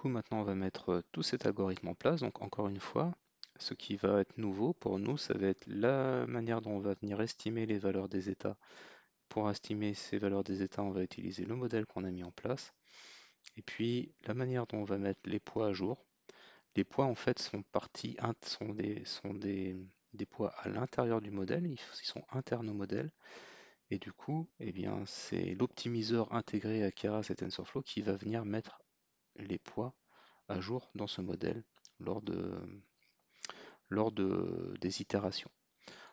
coup, maintenant, on va mettre tout cet algorithme en place. Donc, encore une fois, ce qui va être nouveau pour nous, ça va être la manière dont on va venir estimer les valeurs des états. Pour estimer ces valeurs des états, on va utiliser le modèle qu'on a mis en place. Et puis, la manière dont on va mettre les poids à jour. Les poids, en fait, sont des poids à l'intérieur du modèle, ils sont internes au modèle. Et du coup, eh bien, c'est l'optimiseur intégré à Keras et TensorFlow qui va venir mettre les poids à jour dans ce modèle lors des itérations.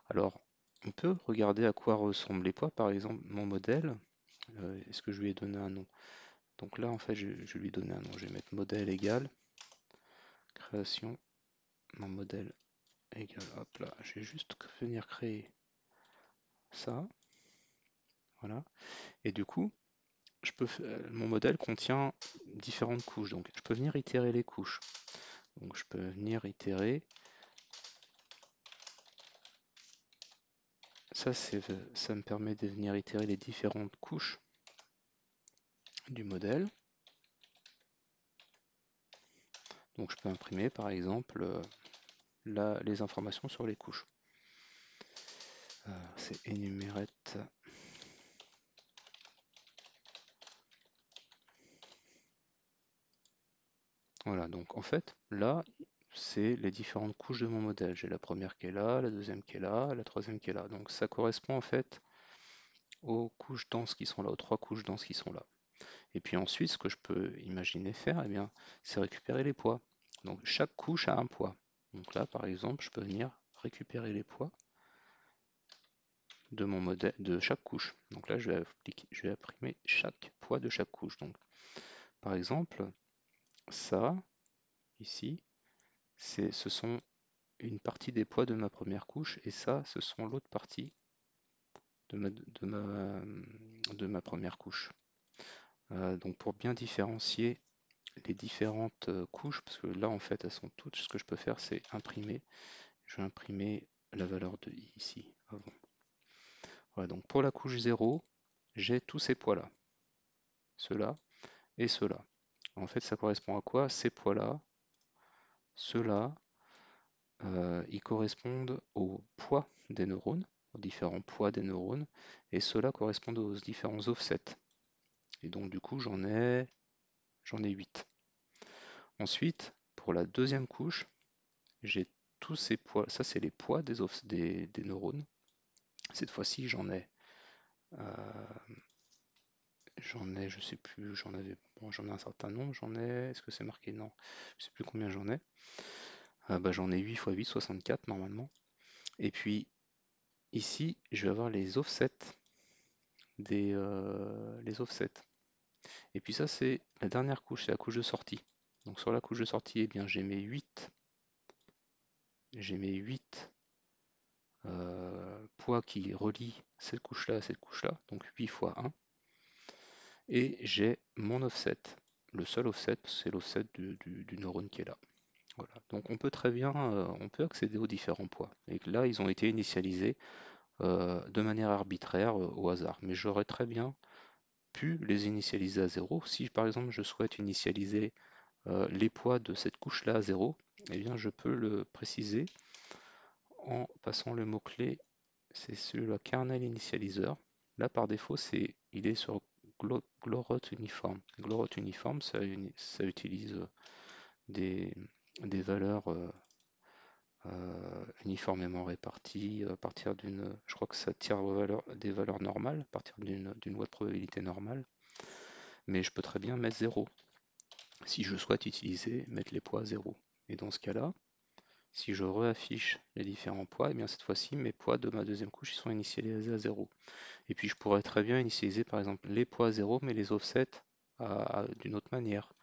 Alors, on peut regarder à quoi ressemblent les poids. Par exemple, mon modèle, est-ce que je lui ai donné un nom? Donc là, en fait, je lui ai donné un nom. Je vais mettre modèle égal création, mon modèle égal, hop là, je vais juste venir créer ça, voilà. Et du coup, mon modèle contient différentes couches, donc je peux venir itérer les couches. Donc je peux venir itérer. Ça me permet de venir itérer les différentes couches du modèle. Donc je peux imprimer par exemple les informations sur les couches. C'est énumérate. Voilà, donc en fait, là, c'est les différentes couches de mon modèle. J'ai la première qui est là, la deuxième qui est là, la troisième qui est là. Donc ça correspond en fait aux couches denses qui sont là, aux trois couches denses qui sont là. Et puis ensuite, ce que je peux imaginer faire, eh bien, c'est récupérer les poids. Donc chaque couche a un poids. Donc là, par exemple, je peux venir récupérer les poids de mon modèle, de chaque couche. Donc là, je vais imprimer chaque poids de chaque couche. Donc, par exemple, ça, ici, ce sont une partie des poids de ma première couche, et ça, ce sont l'autre partie de ma première couche. Donc pour bien différencier les différentes couches, parce que là en fait elles sont toutes, ce que je peux faire c'est imprimer. Je vais imprimer la valeur de i ici avant. Voilà, donc pour la couche 0, j'ai tous ces poids là, ceux-là et ceux-là. En fait ça correspond à quoi? Ces poids-là, ceux-là, ils correspondent au poids des neurones, aux différents poids des neurones, et ceux-là correspondent aux différents offsets. Et donc du coup j'en ai 8. Ensuite, pour la deuxième couche, j'ai tous ces poids, ça c'est les poids des neurones. Cette fois-ci, je sais plus, j'en ai un certain nombre, est-ce que c'est marqué? Non, je sais plus combien j'en ai. J'en ai 8 x 8, 64 normalement. Et puis ici, je vais avoir les offsets les offsets. Et puis ça, c'est la dernière couche, c'est la couche de sortie. Donc sur la couche de sortie, eh bien j'ai mes 8 poids qui relient cette couche-là à cette couche-là, donc 8 fois 1. Et j'ai mon offset, le seul offset, c'est l'offset du neurone qui est là. Voilà. Donc on peut très bien on peut accéder aux différents poids. Et là, ils ont été initialisés de manière arbitraire, au hasard. Mais j'aurais très bien pu les initialiser à 0. Si par exemple je souhaite initialiser les poids de cette couche-là à 0, eh bien je peux le préciser en passant le mot-clé, c'est celui-là, kernel initializer. Là, par défaut, il est sur Glorot uniforme. Glorot uniforme, ça utilise des, des valeurs uniformément réparties à partir je crois que ça tire des valeurs normales, à partir d'une loi de probabilité normale. Mais je peux très bien mettre 0. Si je souhaite mettre les poids à 0. Et dans ce cas-là, si je réaffiche les différents poids, et bien cette fois-ci, mes poids de ma deuxième couche ils sont initialisés à 0. Et puis je pourrais très bien initialiser par exemple les poids à 0, mais les offsets d'une autre manière.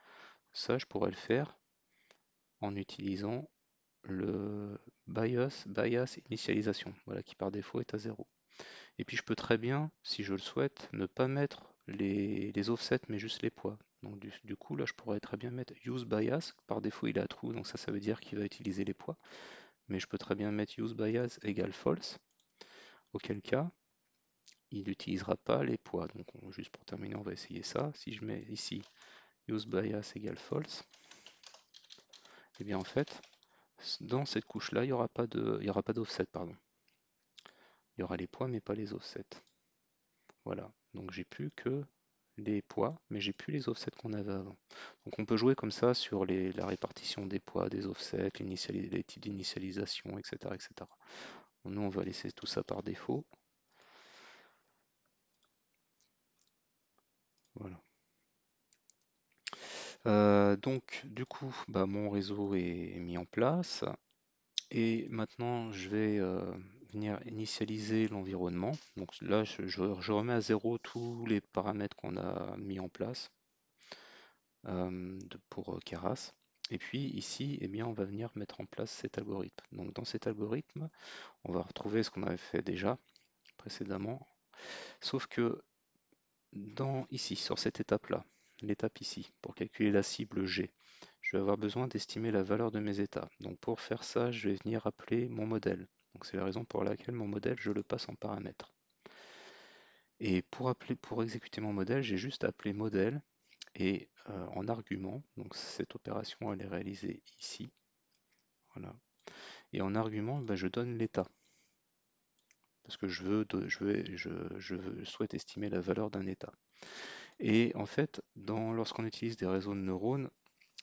Ça, je pourrais le faire en utilisant le bias initialisation, voilà, qui par défaut est à 0. Et puis je peux très bien, si je le souhaite, ne pas mettre les offsets, mais juste les poids. Donc du coup, là, je pourrais très bien mettre use bias. Par défaut, il est à true, donc ça veut dire qu'il va utiliser les poids. Mais je peux très bien mettre use bias égale false, auquel cas, il n'utilisera pas les poids. Donc juste pour terminer, on va essayer ça. Si je mets ici use bias égale false, Et bien en fait, dans cette couche-là, il y aura pas d'offset, pardon. Il y aura les poids, mais pas les offsets. Voilà. Donc j'ai plus que les poids, mais j'ai plus les offsets qu'on avait avant. Donc on peut jouer comme ça sur la répartition des poids, des offsets, les types d'initialisation, etc., etc. Nous, on va laisser tout ça par défaut. Voilà. Donc, du coup, bah, mon réseau est mis en place. Et maintenant, je vais venir initialiser l'environnement. Donc là, je remets à zéro tous les paramètres qu'on a mis en place pour Keras. Et puis ici, eh bien, on va venir mettre en place cet algorithme. Donc dans cet algorithme, on va retrouver ce qu'on avait fait déjà précédemment. Sauf que ici, sur cette étape-là, l'étape ici, pour calculer la cible G, je vais avoir besoin d'estimer la valeur de mes états. Donc pour faire ça, je vais venir appeler mon modèle. Donc c'est la raison pour laquelle mon modèle, je le passe en paramètre. Et pour exécuter mon modèle, j'ai juste appelé modèle et en argument, donc cette opération elle est réalisée ici, voilà. Et en argument, ben, je donne l'état parce que je souhaite estimer la valeur d'un état. Et en fait, lorsqu'on utilise des réseaux de neurones,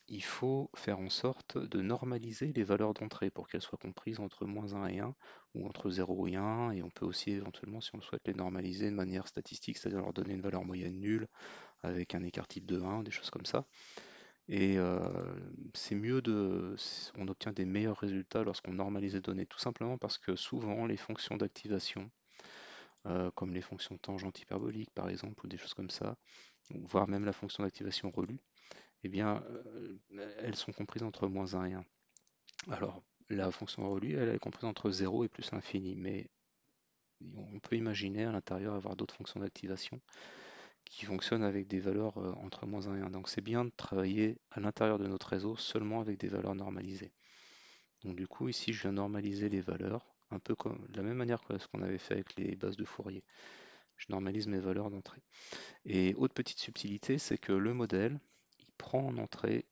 il faut faire en sorte de normaliser les valeurs d'entrée pour qu'elles soient comprises entre -1 et 1 ou entre 0 et 1, et on peut aussi éventuellement, si on le souhaite, les normaliser de manière statistique, c'est-à-dire leur donner une valeur moyenne nulle avec un écart type de 1, des choses comme ça. Et on obtient des meilleurs résultats lorsqu'on normalise les données, tout simplement parce que souvent les fonctions d'activation, comme les fonctions tangentes hyperboliques par exemple, ou des choses comme ça, voire même la fonction d'activation relue, eh bien, elles sont comprises entre -1 et 1. Alors, la fonction relue, elle est comprise entre 0 et plus l'infini, mais on peut imaginer à l'intérieur avoir d'autres fonctions d'activation qui fonctionnent avec des valeurs entre -1 et 1. Donc c'est bien de travailler à l'intérieur de notre réseau seulement avec des valeurs normalisées. Donc du coup, ici, je viens normaliser les valeurs, un peu comme de la même manière que ce qu'on avait fait avec les bases de Fourier. Je normalise mes valeurs d'entrée. Et autre petite subtilité, c'est que le modèle, il prend en entrée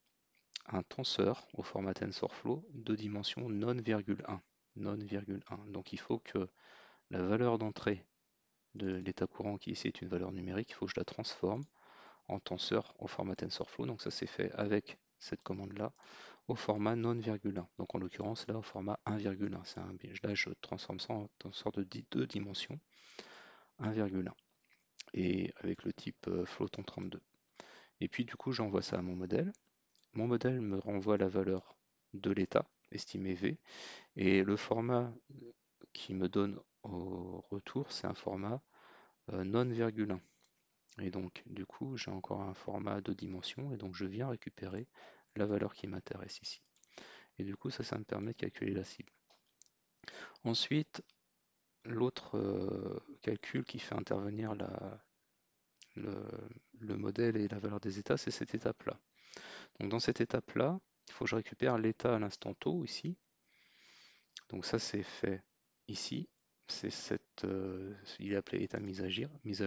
un tenseur au format TensorFlow de dimension non,1. Non,1. Donc il faut que la valeur d'entrée de l'état courant, qui ici est une valeur numérique, il faut que je la transforme en tenseur au format TensorFlow. Donc ça c'est fait avec cette commande-là au format non,1. Donc en l'occurrence là au format 1,1. Là je transforme ça en tenseur de 2 dimensions 1,1 et avec le type floaton32. Et puis du coup j'envoie ça à mon modèle. Mon modèle me renvoie la valeur de l'état estimé V, et le format qui me donne au retour, c'est un format non,1. Et donc, du coup, j'ai encore un format de dimension, et donc je viens récupérer la valeur qui m'intéresse ici. Et du coup, ça me permet de calculer la cible. Ensuite, l'autre calcul qui fait intervenir le, le modèle et la valeur des états, c'est cette étape-là. Donc dans cette étape-là, il faut que je récupère l'état à l'instant tau ici. Donc ça c'est fait ici. Il est appelé état mise à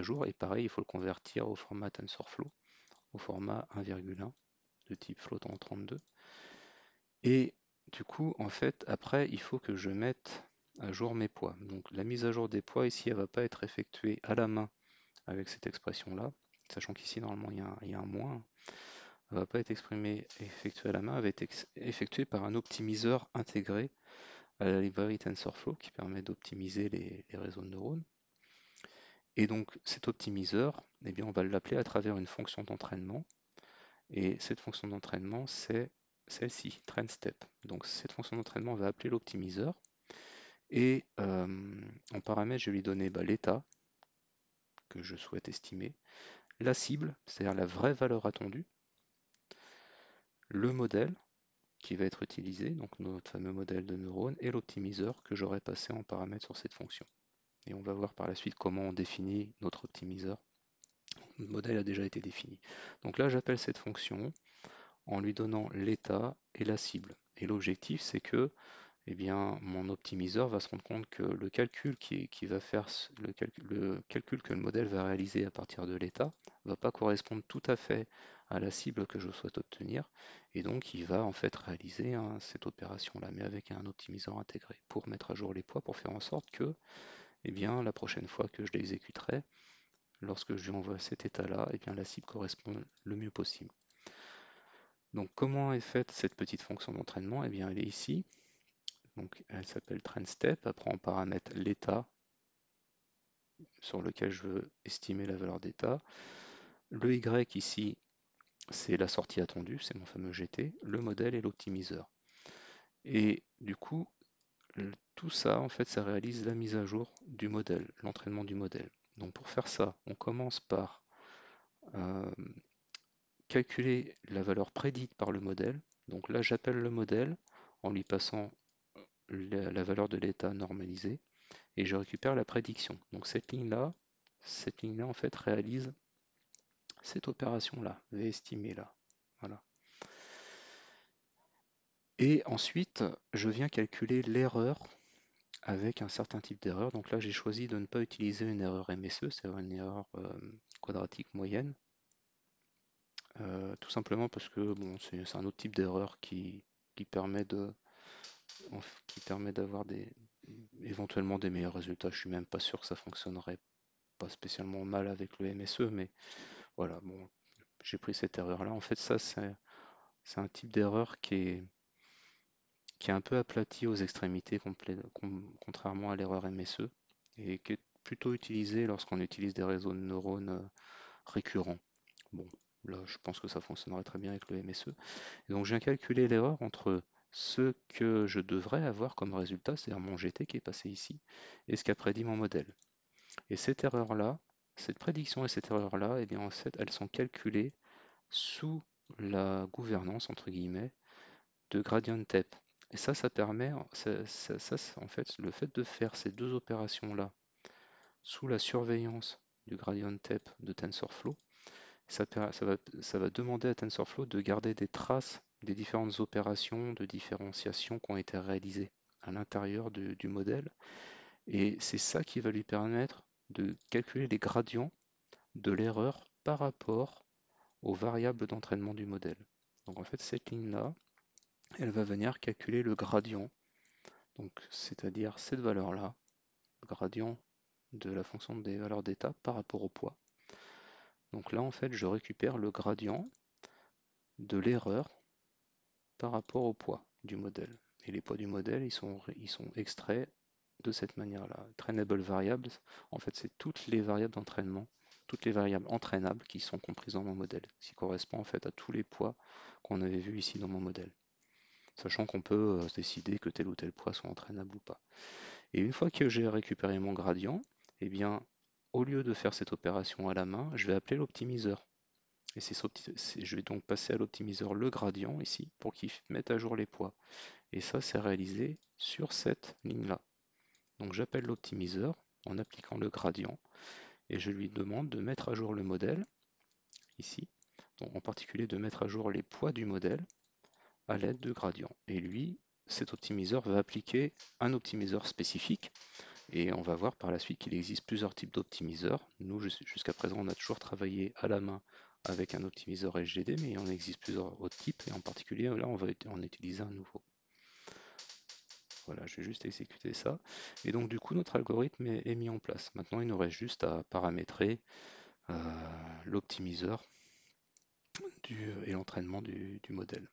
jour, et pareil, il faut le convertir au format TensorFlow, au format 1,1 de type floatant32. Et du coup, en fait, après, il faut que je mette à jour mes poids. Donc la mise à jour des poids ici, elle ne va pas être effectuée à la main avec cette expression-là, sachant qu'ici, normalement, il y a un moins. Elle ne va pas être effectuée à la main, elle va être effectuée par un optimiseur intégré à la librairie TensorFlow qui permet d'optimiser les réseaux de neurones. Et donc cet optimiseur, eh bien, on va l'appeler à travers une fonction d'entraînement. Et cette fonction d'entraînement, c'est celle-ci, trainStep. Donc cette fonction d'entraînement va appeler l'optimiseur. Et en paramètre, je vais lui donner l'état que je souhaite estimer, la cible, c'est-à-dire la vraie valeur attendue, le modèle qui va être utilisé, donc notre fameux modèle de neurones, et l'optimiseur que j'aurai passé en paramètre sur cette fonction. Et on va voir par la suite comment on définit notre optimiseur. Le modèle a déjà été défini. Donc là, j'appelle cette fonction en lui donnant l'état et la cible. Et l'objectif, c'est que eh bien, mon optimiseur va se rendre compte que le calcul va faire le calcul que le modèle va réaliser à partir de l'état ne va pas correspondre tout à fait à la cible que je souhaite obtenir, et donc il va en fait réaliser cette opération-là, mais avec un optimiseur intégré, pour mettre à jour les poids, pour faire en sorte que, eh bien, la prochaine fois que je l'exécuterai, lorsque je lui envoie cet état-là, eh bien, la cible correspond le mieux possible. Donc comment est faite cette petite fonction d'entraînement? Eh bien, elle est ici. Donc elle s'appelle trainStep. Après, on paramètre l'état sur lequel je veux estimer la valeur d'état. Le Y ici, c'est la sortie attendue, c'est mon fameux GT, le modèle et l'optimiseur. Et du coup, tout ça, en fait, ça réalise la mise à jour du modèle, l'entraînement du modèle. Donc pour faire ça, on commence par euh, calculer la valeur prédite par le modèle. Donc là, j'appelle le modèle en lui passant la valeur de l'état normalisé et je récupère la prédiction. Donc cette ligne-là en fait réalise cette opération-là, V estimé là. Voilà. Et ensuite, je viens calculer l'erreur avec un certain type d'erreur. Donc là, j'ai choisi de ne pas utiliser une erreur MSE, c'est-à-dire une erreur quadratique moyenne. Tout simplement parce que bon, c'est un autre type d'erreur qui permet d'avoir éventuellement des meilleurs résultats. Je suis même pas sûr que ça fonctionnerait pas spécialement mal avec le MSE, mais voilà, bon, j'ai pris cette erreur-là. En fait, ça, c'est un type d'erreur qui est un peu aplati aux extrémités, contrairement à l'erreur MSE, et qui est plutôt utilisée lorsqu'on utilise des réseaux de neurones récurrents. Bon, là, je pense que ça fonctionnerait très bien avec le MSE. Et donc, je viens calculer l'erreur entre ce que je devrais avoir comme résultat, c'est-à-dire mon GT qui est passé ici, et ce qu'a prédit mon modèle. Et cette erreur-là, cette prédiction et cette erreur-là, eh bien, en fait, elles sont calculées sous la gouvernance, entre guillemets, de gradient TEP. Et ça permet, en fait, le fait de faire ces deux opérations-là sous la surveillance du gradient TEP de TensorFlow, ça va demander à TensorFlow de garder des traces des différentes opérations de différenciation qui ont été réalisées à l'intérieur du modèle. Et c'est ça qui va lui permettre de calculer les gradients de l'erreur par rapport aux variables d'entraînement du modèle. Donc en fait, cette ligne-là, elle va venir calculer le gradient, donc c'est-à-dire cette valeur-là, le gradient de la fonction des valeurs d'état par rapport au poids. Donc là, en fait, je récupère le gradient de l'erreur par rapport au poids du modèle. Et les poids du modèle, ils sont extraits de cette manière-là. Trainable variables, en fait, c'est toutes les variables d'entraînement, toutes les variables entraînables qui sont comprises dans mon modèle, ce qui correspond en fait à tous les poids qu'on avait vus ici dans mon modèle. Sachant qu'on peut décider que tel ou tel poids soit entraînable ou pas. Et une fois que j'ai récupéré mon gradient, eh bien, au lieu de faire cette opération à la main, je vais appeler l'optimiseur. Et je vais donc passer à l'optimiseur le gradient ici pour qu'il mette à jour les poids. Et ça, c'est réalisé sur cette ligne-là. Donc j'appelle l'optimiseur en appliquant le gradient et je lui demande de mettre à jour le modèle ici, donc en particulier de mettre à jour les poids du modèle à l'aide de gradient. Et lui, cet optimiseur va appliquer un optimiseur spécifique et on va voir par la suite qu'il existe plusieurs types d'optimiseurs. Nous, jusqu'à présent, on a toujours travaillé à la main avec un optimiseur SGD, mais il en existe plusieurs autres types et en particulier, là, on va en utiliser un nouveau. Voilà, je vais juste exécuter ça. Et donc du coup, notre algorithme est mis en place. Maintenant, il nous reste juste à paramétrer l'optimiseur et l'entraînement du modèle.